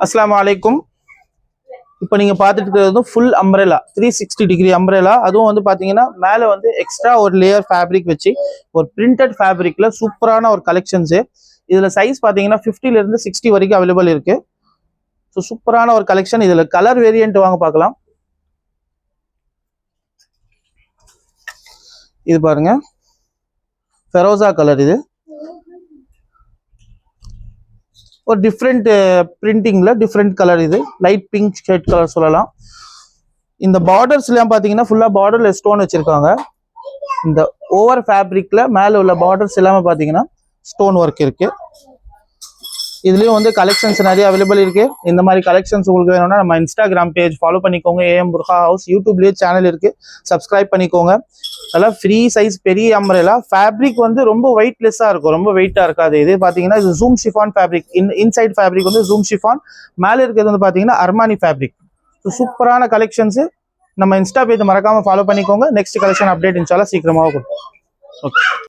அஸ்ஸலாமு அலைக்கும். இப்போ நீங்கள் பார்த்துட்டு இருக்கிறது ஃபுல் அம்ப்ரெலா 360 டிகிரி அம்ப்ரெலா. அதுவும் வந்து பார்த்தீங்கன்னா மேலே வந்து எக்ஸ்ட்ரா ஒரு லேயர் ஃபேப்ரிக் வச்சு ஒரு பிரிண்டட் ஃபேப்ரிக்ல சூப்பரான ஒரு கலெக்ஷன்ஸு. இதில் சைஸ் பார்த்தீங்கன்னா 50லேருந்து 60 வரைக்கும் அவைலபிள் இருக்கு. ஸோ சூப்பரான ஒரு கலெக்ஷன். இதில் கலர் வேரியன்ட் வாங்க பார்க்கலாம். இது பாருங்க, ஃபெரோசா கலர். இது ஒரு டிஃப்ரெண்ட் பிரிண்டிங்ல டிஃப்ரெண்ட் கலர். இது லைட் பிங்க் ஷேட் கலர் சொல்லலாம். இந்த பார்டர்ஸ் எல்லாம் பாத்தீங்கன்னா ஃபுல்லா பார்டர்ல ஸ்டோன் வச்சிருக்காங்க. இந்த ஓவர் ஃபேப்ரிக்ல மேல உள்ள பார்டர்ஸ் எல்லாமே பாத்தீங்கன்னா ஸ்டோன் ஒர்க் இருக்கு. இதுலயும் வந்து கலெக்ஷன்ஸ் நிறைய அவைலபிள் இருக்கு. இந்த மாதிரி கலெக்ஷன்ஸ் உங்களுக்கு வேணும்னா நம்ம இன்ஸ்டாகிராம் பேஜ் ஃபாலோ பண்ணிக்கோங்க. AM burqa house. யூடியூப்லயே சேனல் இருக்கு, சப்ஸ்கிரைப் பண்ணிக்கோங்க. அதெல்லாம் ஃப்ரீ சைஸ் பெரிய அம்ப்ரெலா. ஃபேப்ரிக் வந்து ரொம்ப வெயிட்லெஸ்ஸா இருக்கும், ரொம்ப வெயிட்டா இருக்காது. இது பாத்தீங்கன்னா இது zoom chiffon fabric. Inside fabric வந்து ஜூம் ஷிஃபான், மேல இருக்கிறது வந்து பாத்தீங்கன்னா அர்மானி ஃபேப்ரிக். சூப்பரான கலெக்ஷன்ஸ். நம்ம இன்ஸ்டா பேஜ் மறக்காம ஃபாலோ பண்ணிக்கோங்க. நெக்ஸ்ட் கலெக்ஷன் அப்டேட் இன்ஷால்லா சீக்கிரமாக கொடுப்போம். ஓகே.